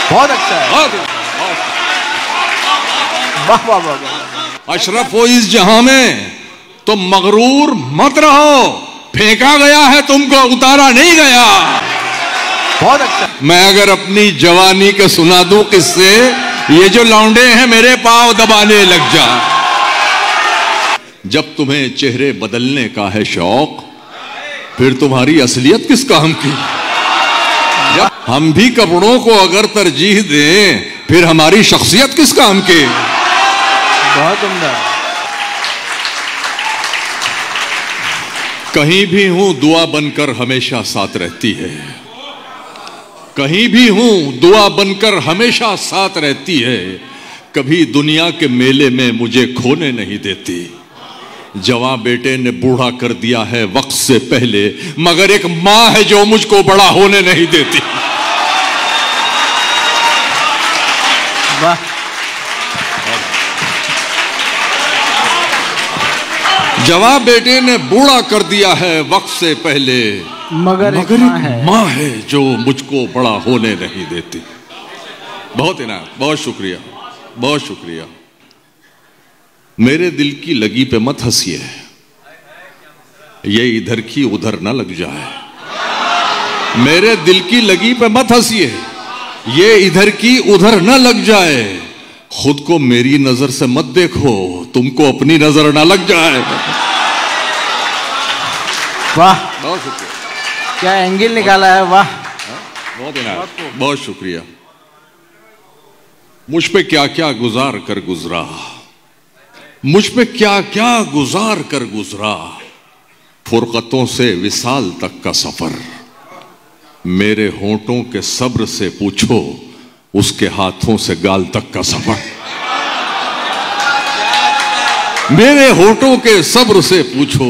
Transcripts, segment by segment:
बहुत अच्छा है। वाह वाह वाह वाह। अशरफ हो इस जहां में तो मगरूर मत रहो, फेंका गया है तुमको, उतारा नहीं गया। बहुत अच्छा। मैं अगर अपनी जवानी के सुना दूं किससे, ये जो लौंडे हैं मेरे पांव दबाने लग जा। जब तुम्हें चेहरे बदलने का है शौक, फिर तुम्हारी असलियत किस काम की। जब हम भी कपड़ों को अगर तरजीह दें, फिर हमारी शख्सियत किस काम की। बहुत उम्दा। कहीं भी हूं दुआ बनकर हमेशा साथ रहती है, कहीं भी हूं दुआ बनकर हमेशा साथ रहती है। कभी दुनिया के मेले में मुझे खोने नहीं देती। जवां बेटे ने बूढ़ा कर दिया है वक्त से पहले, मगर एक मां है जो मुझको बड़ा होने नहीं देती। वाह। जवां बेटे ने बूढ़ा कर दिया है वक्त से पहले, मगर एक मां है जो मुझको बड़ा होने नहीं देती। बहुत इनायत, बहुत शुक्रिया, बहुत शुक्रिया। मेरे दिल की लगी पे मत हंसिए, ये इधर की उधर ना लग जाए। मेरे दिल की लगी पे मत हंसिए, ये इधर की उधर ना लग जाए। खुद को मेरी नजर से मत देखो, तुमको अपनी नजर ना लग जाए। वाह, बहुत शुक्रिया। क्या एंगल निकाला है। वाह, बहुत इनायत, बहुत शुक्रिया। मुझ पे क्या क्या गुजार कर गुजरा, मुझ पे क्या क्या गुजार कर गुजरा। फुरकतों से विसाल तक का सफर, मेरे होंठों के सब्र से पूछो, उसके हाथों से गाल तक का सफर। मेरे होंठों के सब्र से पूछो,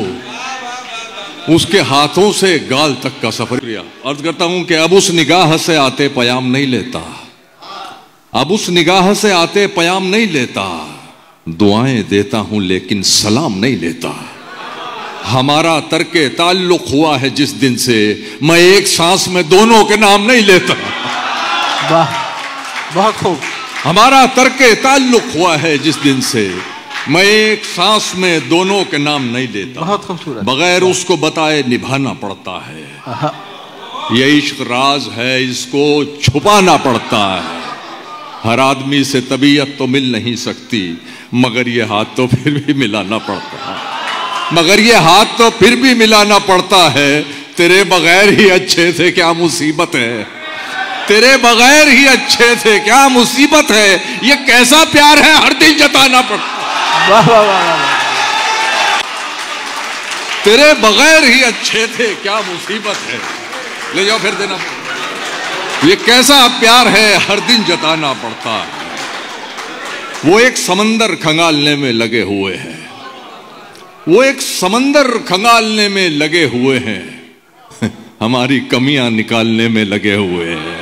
उसके हाथों से गाल तक का सफर। अर्ज करता हूं कि अब उस निगाह से आते पयाम नहीं लेता, अब उस निगाह से आते पयाम नहीं लेता। दुआएं देता हूं लेकिन सलाम नहीं लेता। हमारा तर्के ताल्लुक हुआ है जिस दिन से, मैं एक सांस में दोनों के नाम नहीं लेता। वाह, बहुत खूब। हमारा तर्के ताल्लुक हुआ है जिस दिन से, मैं एक सांस में दोनों के नाम नहीं लेता। बहुत खूबसूरत। बगैर उसको बताए निभाना पड़ता है। ये इश्क राज है, इसको छुपाना पड़ता है। हर आदमी से तबीयत तो मिल नहीं सकती, मगर ये हाथ तो फिर भी मिलाना पड़ता है, मगर ये हाथ तो फिर भी मिलाना पड़ता है। तेरे बगैर ही अच्छे थे क्या मुसीबत है, तेरे बगैर ही अच्छे थे क्या मुसीबत है। ये कैसा प्यार है हर दिन जताना पड़ता है। वाह वाह वाह वाह। तेरे बगैर ही अच्छे थे क्या मुसीबत है। ले जाओ फिर देना। ये कैसा प्यार है हर दिन जताना पड़ता है। वो एक समंदर खंगालने में लगे हुए हैं, वो एक समंदर खंगालने में लगे हुए हैं। हमारी कमियां निकालने में लगे हुए हैं,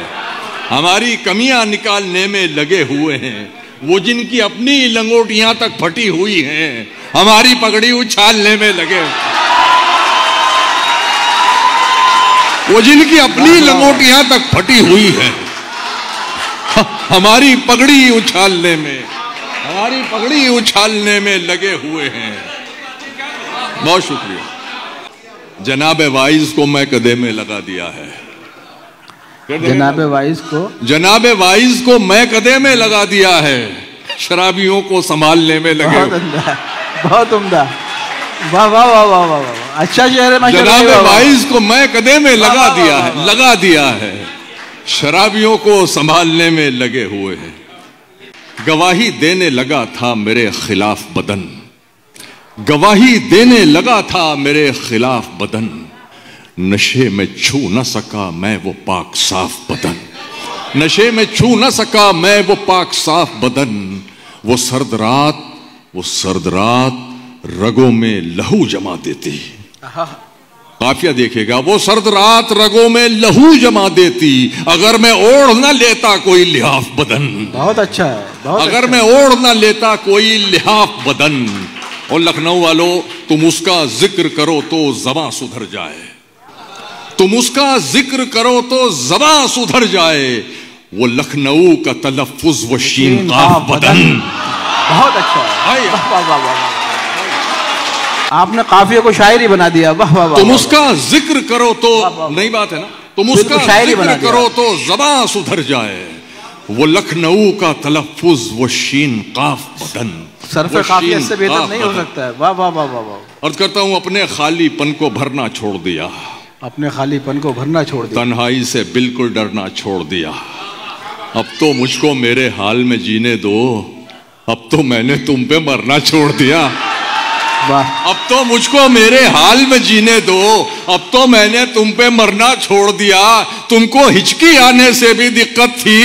हमारी कमियां निकालने में लगे हुए हैं। वो जिनकी अपनी लंगोटियां तक फटी हुई हैं, हमारी पगड़ी उछालने में लगे। वो जिनकी अपनी लंगोटियां तक फटी हुई हैं, हमारी पगड़ी उछालने में, हमारी पगड़ी उछालने में लगे हुए हैं। बहुत शुक्रिया। जनाबे वाइज को मैं कदे में लगा दिया है। जनाबे वाइज को, जनाबे वाइज को मैं कदे में लगा दिया है। शराबियों को संभालने में लगे। बहुत उम्दा, बहुत उम्दा। वाह वाह वाह वाह वाह वाह। अच्छा शेर है। जनाबे वाइज को मैं कदे में लगा दिया है, लगा दिया है। शराबियों को संभालने में लगे हुए हैं। गवाही देने लगा था मेरे खिलाफ बदन, गवाही देने लगा था मेरे खिलाफ बदन। नशे में छू न सका मैं वो पाक साफ बदन, नशे में छू न सका मैं वो पाक साफ बदन। वो सर्द रात, वो सर्द रात रगों में लहू जमा देती। काफिया देखेगा। वो सर्द रात रगों में लहू जमा देती, अगर मैं ओढ़ न लेता कोई लिहाफ बदन। बहुत अच्छा है, बहुत अगर अच्छा। मैं ओढ़ न लेता कोई लिहाफ बदन। और लखनऊ वालों, तुम उसका जिक्र करो तो ज़बां सुधर जाए, तुम उसका जिक्र करो तो ज़बां सुधर जाए। वो लखनऊ का तलफ़्फ़ुज़ वो शीन काफ बदन। बहुत अच्छा है। वाह वाह वाह वाह। आपने काफिया को शायरी बना दिया। वाह वाह वाह। तुम उसका जिक्र करो तो नई बात है ना, तुम उसका जिक्र करो तो ज़बां सुधर जाए। वो लखनऊ का तलफ़्फ़ुज़ वो शीन काफ बदन। सरफ़े काफिया इससे बेहतर नहीं हो सकता है। वाह वाह वाह वाह वाह। अर्ज़ करता हूँ अपने खालीपन को भरना छोड़ दिया, अपने खालीपन को भरना छोड़ दिया, तन्हाई से बिल्कुल डरना छोड़ दिया। अब तो मुझको मेरे हाल में जीने दो, अब तो मैंने तुम पे मरना छोड़ दिया। वाह। अब तो मुझको मेरे हाल में जीने दो, अब तो मैंने तुम पे मरना छोड़ दिया। तुमको हिचकी आने से भी दिक्कत थी,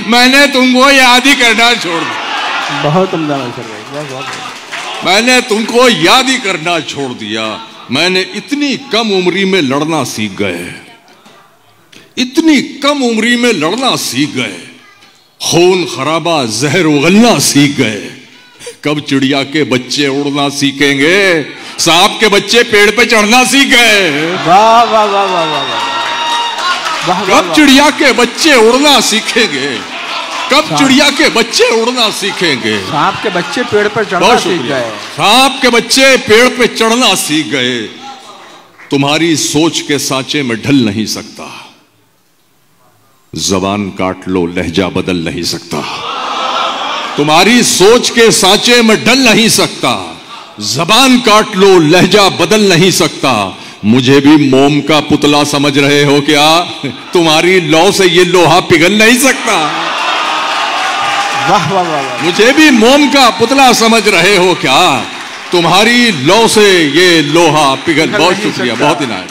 मैंने तुमको याद ही करना छोड़ दिया। बहुत उम्दा मैशर भाई। मैंने तुमको याद ही करना छोड़ दिया। मैंने इतनी कम उम्री में लड़ना सीख गए, इतनी कम उम्री में लड़ना सीख गए, खून खराबा जहर उगलना सीख गए। कब चिड़िया के बच्चे उड़ना सीखेंगे, सांप के बच्चे पेड़ पे चढ़ना सीख गए। वाह वाह वाह वाह वाह। कब चिड़िया के बच्चे उड़ना सीखेंगे, कब चिड़िया के बच्चे उड़ना सीखेंगे। सांप के बच्चे पेड़ पर चढ़ना सीख गए, सांप के बच्चे पेड़ पे चढ़ना सीख गए। तुम्हारी सोच के सांचे में ढल नहीं सकता, जबान काट लो लहजा बदल नहीं सकता। तुम्हारी सोच के सांचे में ढल नहीं सकता, जबान काट लो लहजा बदल नहीं सकता। मुझे भी मोम का पुतला समझ रहे हो क्या, तुम्हारी लौ से ये लोहा पिघल नहीं सकता। वाह वाह वाह। मुझे भी मोम का पुतला समझ रहे हो क्या, तुम्हारी लौ से ये लोहा पिघल। बहुत शुक्रिया, बहुत इनायत।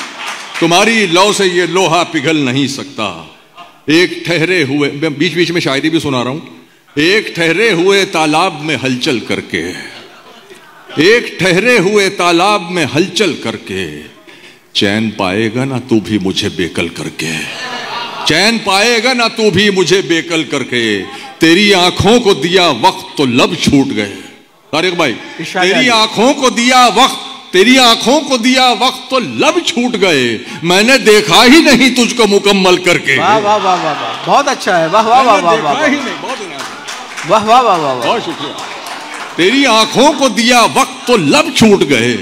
तुम्हारी लौ से ये लोहा पिघल नहीं सकता। एक ठहरे हुए, मैं बीच बीच में शायरी भी सुना रहा हूं। एक ठहरे हुए तालाब में हलचल करके, एक ठहरे हुए तालाब में हलचल करके, चैन पाएगा ना तू भी मुझे बेकल करके, चैन पाएगा ना तू भी मुझे बेकल करके। तेरी आंखों को दिया वक्त तो लब छूट गए। तारिक भाई, तेरी आंखों को दिया वक्त, तेरी आंखों को दिया वक्त तो लब छूट गए। मैंने देखा ही नहीं तुझको मुकम्मल करके। वाह वाह वाह वाह वाह। बहुत अच्छा है। वाह वाह वाह वाह वाह। वाह वाह वाह वाह। बहुत शुक्रिया। तेरी आंखों को दिया वक्त तो लब छूट गए,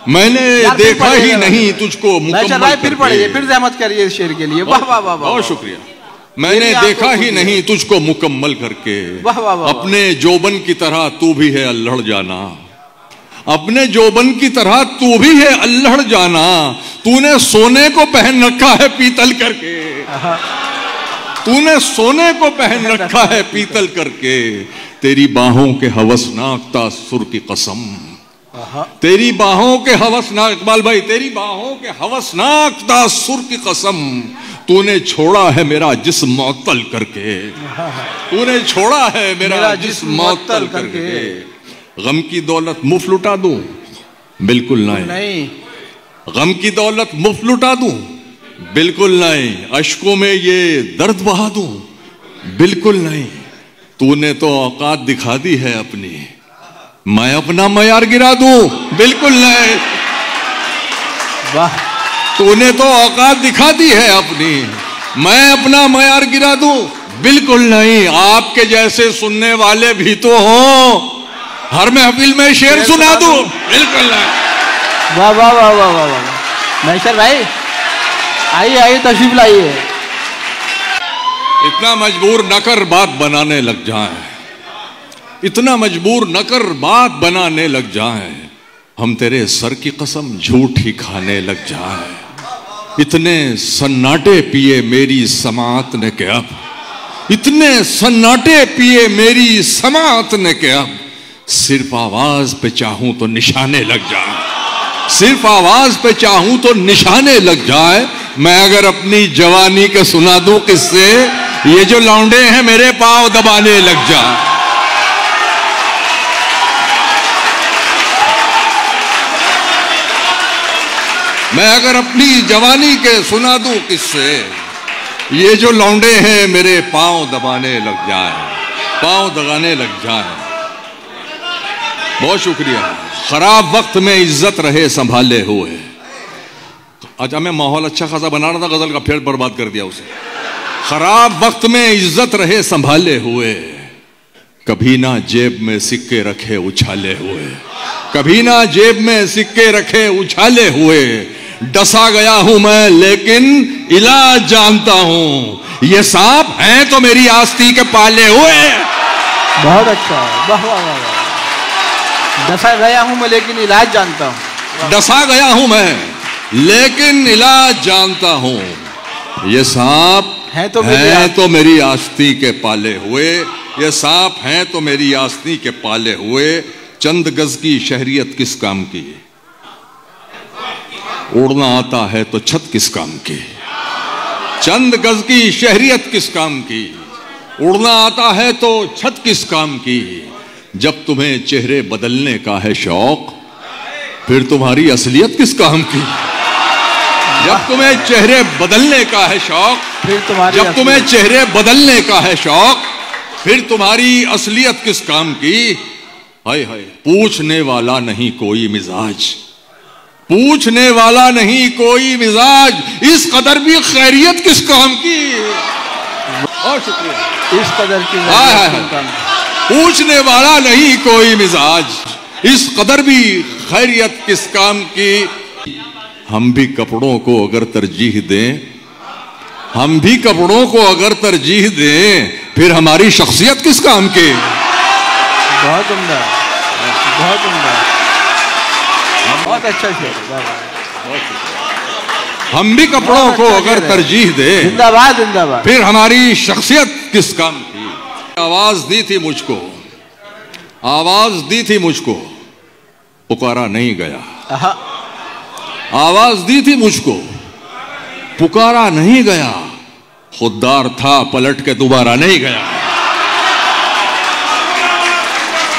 मैंने देखा ही नहीं तुझको मुकम्मल करके। फिर पढ़िए, फिर जहमत करिए शेर के लिए। वाह वाह वाह। बहुत शुक्रिया। मैंने देखा ही नहीं तुझको मुकम्मल करके। वाह वाह वाह। अपने जोबन की तरह तू भी है अल्हड़ जाना, अपने जोबन की तरह तू भी है अल्हड़ जाना। तूने सोने को पहन रखा है पीतल करके, तूने सोने को पहन रखा है पीतल करके। तेरी बाहों के हवसनाक तासुर की कसम, तेरी बाहों के हवसनाक, इकबाल भाई, तेरी बाहों के हवसनाक तासुर की कसम। तूने छोड़ा है मेरा जिस्म मुअत्तल करके, तूने छोड़ा है मेरा जिस्म मुअत्तल करके। गम की दौलत मुफ्त लुटा दूं, बिल्कुल नहीं। गम की दौलत मुफ्त लुटा दूं, बिल्कुल नहीं। अश्कों में ये दर्द बहा दूं, बिल्कुल नहीं। तूने तो औकात दिखा दी है अपनी, मैं अपना मयार गिरा दूं, बिल्कुल नहीं। वाह। तूने तो औकात दिखा दी है अपनी, मैं अपना मयार गिरा दूं, बिल्कुल नहीं। आपके जैसे सुनने वाले भी तो हों, हर महफिल में शेर सुना दूं, बिल्कुल नहीं। वाह वाह वाह वाह वाह वाह। मैशर भाई आइए आइए, तशरीफ लाइए। इतना मजबूर न कर बात बनाने लग जाए, इतना मजबूर न कर बात बनाने लग जाए। हम तेरे सर की कसम झूठ ही खाने लग जाए। इतने सन्नाटे पिए मेरी समात ने के अब, इतने सन्नाटे पिए मेरी समात ने के अब, सिर्फ आवाज पे चाहूं तो निशाने लग जाए, सिर्फ आवाज पे चाहूं तो निशाने लग जाए। मैं अगर अपनी जवानी के सुना दूं किससे, ये जो लौंडे हैं मेरे पांव दबाने लग जाए। मैं अगर अपनी जवानी के सुना दूं किससे, ये जो लौंडे हैं मेरे पांव दबाने लग जाए, पांव दबाने लग जाए। बहुत शुक्रिया। खराब वक्त में इज्जत रहे संभाले हुए। अच्छा, मैं माहौल अच्छा खासा बना रहा था गजल का, फिर बर्बाद कर दिया उसे। खराब वक्त में इज्जत रहे संभाले हुए, कभी ना जेब में सिक्के रखे उछाले हुए, कभी ना जेब में सिक्के रखे उछाले हुए। डसा गया हूं मैं लेकिन इलाज जानता हूं, ये सांप हैं तो मेरी आस्ती के पाले हुए। बहुत अच्छा, वाह वाह वाह। डसा गया हूं मैं लेकिन इलाज जानता हूं। डसा गया हूं मैं लेकिन इलाज जानता हूं, ये सांप है तो मेरी आस्ती के पाले हुए, ये सांप हैं तो मेरी आस्ती के पाले हुए। चंद गज की शहरियत किस काम की, उड़ना आता है तो छत किस काम की। चंद गज की शहरियत किस काम की, उड़ना आता है तो छत किस काम की। जब तुम्हें चेहरे बदलने का है शौक, फिर तुम्हारी असलियत किस काम की। जब तुम्हें चेहरे बदलने का है शौक, जब तुम्हें चेहरे बदलने का है शौक, फिर तुम्हारी असलियत किस काम की। हाय हाय, पूछने वाला नहीं कोई मिजाज, पूछने वाला नहीं कोई मिजाज, इस कदर भी खैरियत किस काम की। बहुत शुक्रिया। इस कदर की पूछने वाला नहीं कोई मिजाज, इस कदर भी खैरियत किस काम की। हम भी कपड़ों को अगर तरजीह दें, हम भी कपड़ों को अगर तरजीह दें, फिर हमारी शख्सियत किस काम की। बहुत उम्दा, बहुत उम्दा, बहुत अच्छा शेर। हम भी कपड़ों को अगर तरजीह दें, जिंदाबाद जिंदाबाद, फिर हमारी शख्सियत किस काम की। आवाज दी थी मुझको, आवाज दी थी मुझको, पुकारा नहीं गया। आवाज दी थी मुझको, पुकारा नहीं गया। खुददार था पलट के दोबारा नहीं गया।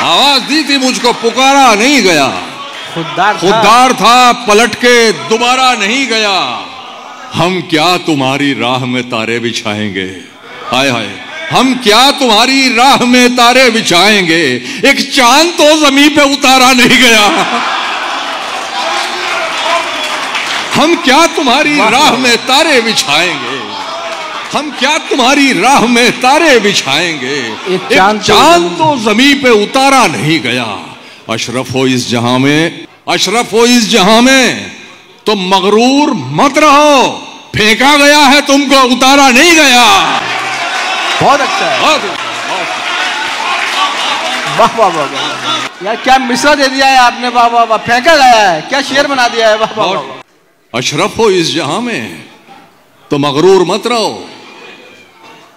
आवाज दी थी मुझको, पुकारा नहीं गया। खुददार था पलट के दोबारा नहीं गया। हम क्या तुम्हारी राह में तारे बिछाएंगे, हाय हाय, हम क्या तुम्हारी राह में तारे बिछाएंगे। एक चांद तो जमीन पे उतारा नहीं गया। हम क्या तुम्हारी राह में तारे बिछाएंगे, हम क्या तुम्हारी राह में तारे बिछाएंगे। एक चांद तो जमीन पे उतारा नहीं गया। अशरफ हो इस जहां में, अशरफ हो इस जहां में, तो मगरूर मत रहो, फेंका गया है तुमको, उतारा नहीं गया। बहुत अच्छा है, वाह वाह वाह यार, क्या मिसरा दे दिया है आपने, वाह वाह वाह। फेंका गया है, क्या शेर बना दिया है, वाह वाह वाह। अशरफ हो इस जहां में तो मगरूर मत रहो,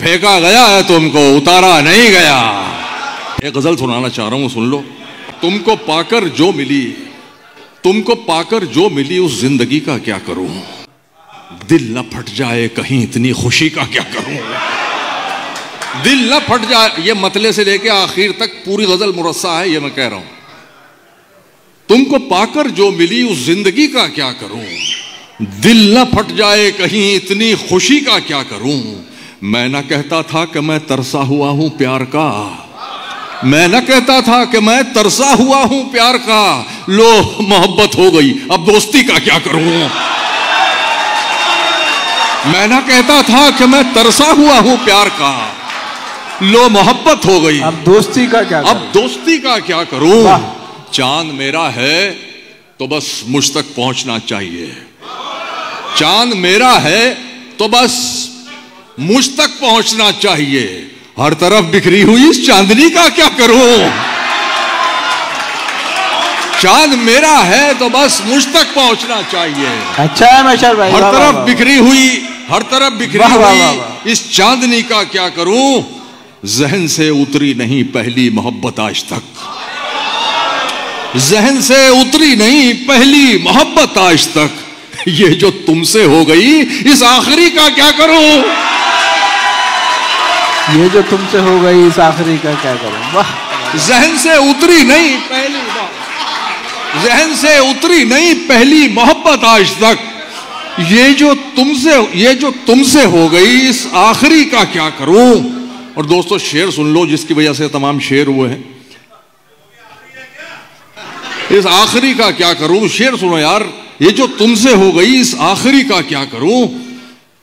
फेंका गया है तुमको, उतारा नहीं गया। एक गजल सुनाना चाह रहा हूं, सुन लो। तुमको पाकर जो मिली, तुमको पाकर जो मिली, उस जिंदगी का क्या करूं। दिल न फट जाए कहीं इतनी खुशी का क्या करूं। दिल न फट जाए, ये मतले से लेके आखिर तक पूरी गजल मुरस्सा है, ये मैं कह रहा हूं। तुमको पाकर जो मिली उस जिंदगी का क्या करूं। दिल न फट जाए कहीं इतनी खुशी का क्या करूं। मैं न कहता था कि मैं तरसा हुआ हूं प्यार का, मैं न कहता था कि मैं तरसा हुआ हूं प्यार का। लो मोहब्बत हो गई, अब दोस्ती का क्या करूं। मैं न कहता था कि मैं तरसा हुआ हूं प्यार का, लो मोहब्बत हो गई, अब दोस्ती का क्या करूं। अब दोस्ती का क्या करूं। चांद मेरा है तो बस मुझ तक पहुंचना चाहिए। चांद मेरा है तो बस मुझ तक पहुंचना चाहिए। हर तरफ बिखरी हुई इस चांदनी का क्या करूं। चांद मेरा है तो बस मुझ तक पहुंचना चाहिए। अच्छा है मैशर भाई, हर तरफ बिखरी हुई, हर तरफ बिखरी हुई इस चांदनी का क्या करूं। जहन से उतरी नहीं पहली मोहब्बत आज तक, जहन से उतरी नहीं पहली मोहब्बत आज तक। ये जो तुमसे हो गई इस आखिरी का क्या करूं। ये जो तुमसे हो गई इस आखिरी का क्या करूं। वाह। जहन से उतरी नहीं पहली, जहन से उतरी नहीं पहली मोहब्बत आज तक। ये जो तुमसे हो गई इस आखिरी का क्या करूं। और दोस्तों शेर सुन लो जिसकी वजह से तमाम शेर हुए हैं। इस आखिरी का क्या करूं, शेर सुनो यार। ये जो तुमसे हो गई इस आखिरी का क्या करूं।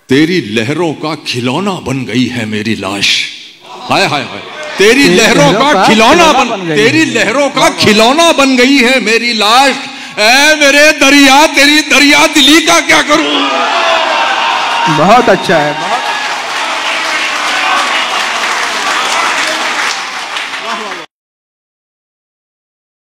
तेरी लहरों का खिलौना बन गई है मेरी लाश। हाय हाय हाय, तेरी लहरों का खिलौना तेरी लहरों का खिलौना बन गई है मेरी लाश। ऐ मेरे दरिया, तेरी दरिया दिली का क्या करूं। बहुत अच्छा है।